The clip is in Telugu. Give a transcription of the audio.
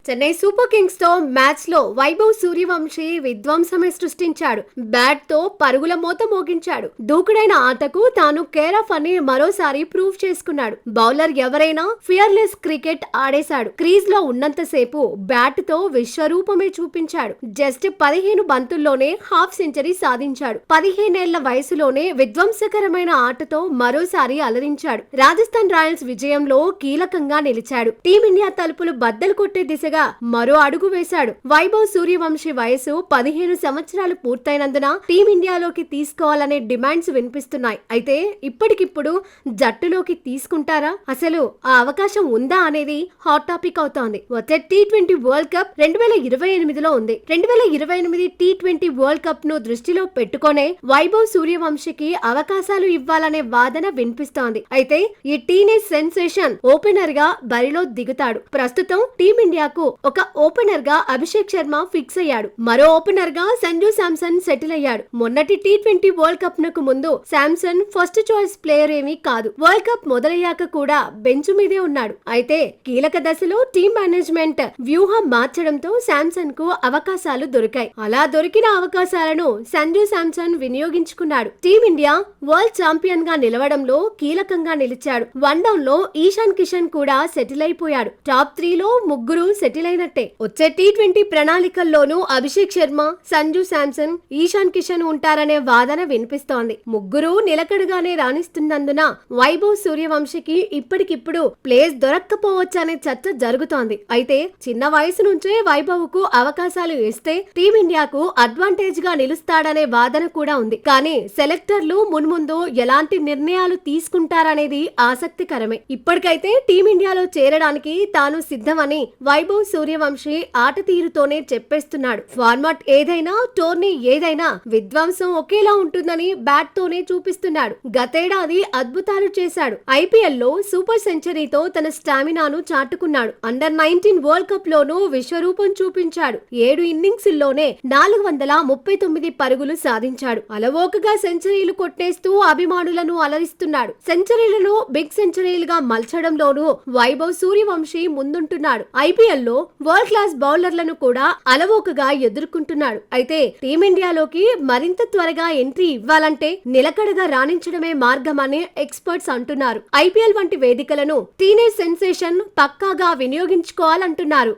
చెన్నై సూపర్ కింగ్స్ తో మ్యాచ్ లో వైభవ్ సూర్యవంశీ విధ్వంసమే సృష్టించాడు. బ్యాట్ తో పరుగుల మోత మోగించాడు. దూకుడైన ఆటకు తాను కేర్ ఆఫ్ అని మరోసారి ప్రూవ్ చేసుకున్నాడు. బౌలర్ ఎవరైనా ఫియర్లెస్ క్రికెట్ ఆడేశాడు. క్రీజ్ లో ఉన్నంతసేపు బ్యాట్ తో విశ్వరూపమే చూపించాడు. జస్ట్ 15 బంతుల్లోనే హాఫ్ సెంచరీ సాధించాడు. 15 ఏళ్ల వయసులోనే విధ్వంసకరమైన ఆటతో మరోసారి అలరించాడు. రాజస్థాన్ రాయల్స్ విజయంలో కీలకంగా నిలిచాడు. టీమిండియా తలుపులు బద్దలు కొట్టే దిశగా మరో అడుగు వేశాడు. వైభవ్ సూర్యవంశీ వయసు 15 సంవత్సరాలు పూర్తయినందున టీమిండియాలోకి తీసుకోవాలనే డిమాండ్స్ వినిపిస్తున్నాయి. అయితే ఇప్పటికిప్పుడు జట్టులోకి తీసుకుంటారా, అసలు ఆ అవకాశం ఉందా అనేది హాట్ టాపిక్ అవుతోంది. వచ్చే టీ20 వరల్డ్ కప్ 2028లో ఉంది. 2028 టీ20 వరల్డ్ కప్ ను దృష్టిలో పెట్టుకునే వైభవ్ సూర్యవంశీకి అవకాశాలు ఇవ్వాలనే వాదన వినిపిస్తోంది. అయితే ఈ టీనేజ్ సెన్సేషన్ ఓపెనర్ గా బరిలో దిగుతాడు. ప్రస్తుతం టీమిండియాకు ఒక ఓపెనర్ గా అభిషేక్ శర్మ ఫిక్స్ అయ్యాడు. మరో ఓపెనర్ గా సంజు శాంసన్ సెటిల్ అయ్యాడు. మొన్నటి టీ20 వరల్డ్ కప్ నకు ముందు శాంసన్ ఫస్ట్ చాయిస్ ప్లేయర్ ఏమీ కాదు. వరల్డ్ కప్ మొదలయ్యాక కూడా బెంచ్ మీదే ఉన్నాడు. అయితే కీలక దశలో టీమ్ మేనేజ్మెంట్ వ్యూహం మార్చడంతో శాంసన్ కు అవకాశాలు దొరికాయి. అలా దొరికిన అవకాశాలను సంజు శాంసన్ వినియోగించుకున్నాడు. టీమిండియా వరల్డ్ ఛాంపియన్ గా నిలవడంలో కీలకంగా నిలిచాడు. వన్ డౌన్ లో ఈశాన్ కిషన్ కూడా సెటిల్ అయిపోయాడు. టాప్ 3 లో ముగ్గురు సెటిల్ అయినట్టే. వచ్చే టీ20 ప్రణాళికల్లోనూ అభిషేక్ శర్మ, సంజు శాంసన్, ఈశాన్ కిషన్ ఉంటారనే వాదన వినిపిస్తోంది. ముగ్గురు నిలకడగానే రాణిస్తున్నందున వైభవ్ సూర్యవంశీకి ఇప్పటికిప్పుడు ప్లేస్ దొరక్కపోవచ్చనే చర్చ జరుగుతోంది. అయితే చిన్న వయసు నుంచే వైభవ్ కు అవకాశాలు ఇస్తే టీమిండియాకు అడ్వాంటేజ్ గా నిలుస్తాడనే వాదన కూడా ఉంది. కానీ సెలెక్టర్లు మున్ముందు ఎలాంటి నిర్ణయాలు తీసుకుంటారనేది ఆసక్తికరమే. ఇప్పటికైతే టీమిండియాలో చేరడానికి తాను సిద్ధమని వైభవ్ సూర్యవంశీ ఆట తీరుతోనే చెప్పేస్తున్నాడు. ఫార్మాట్ ఏదైనా, టోర్నీ ఏదైనా విధ్వంసం ఒకేలా ఉంటుందని బ్యాట్ తోనే చూపిస్తున్నాడు. గతేడాది అద్భుతాలు చేశాడు. ఐపీఎల్ లో సూపర్ సెంచరీతో తన స్టామినాను చాటుకున్నాడు. అండర్-19 వరల్డ్ కప్ లోనూ విశ్వరూపం చూపించాడు. 7 ఇన్నింగ్స్ లోనే 439 పరుగులు సాధించాడు. అలవోకగా సెంచరీలు కొట్టేస్తూ అభిమానులను అలరిస్తున్నాడు. సెంచరీలను బిగ్ సెంచరీలుగా మలచడంలోనూ వైభవ్ సూర్యవంశీ ముందుంటున్నాడు. ఐపీఎల్ లో వరల్డ్ క్లాస్ బౌలర్లను కూడా అలవోకగా ఎదుర్కొంటున్నాడు. అయితే టీమిండియాలోకి మరింత త్వరగా ఎంట్రీ ఇవ్వాలంటే నిలకడగా రాణించడమే మార్గమని ఎక్స్పర్ట్స్ అంటున్నారు. ఐపీఎల్ వంటి వేదికలను టీనేజ్ సెన్సేషన్ పక్కాగా వినియోగించుకోవాలంటున్నారు.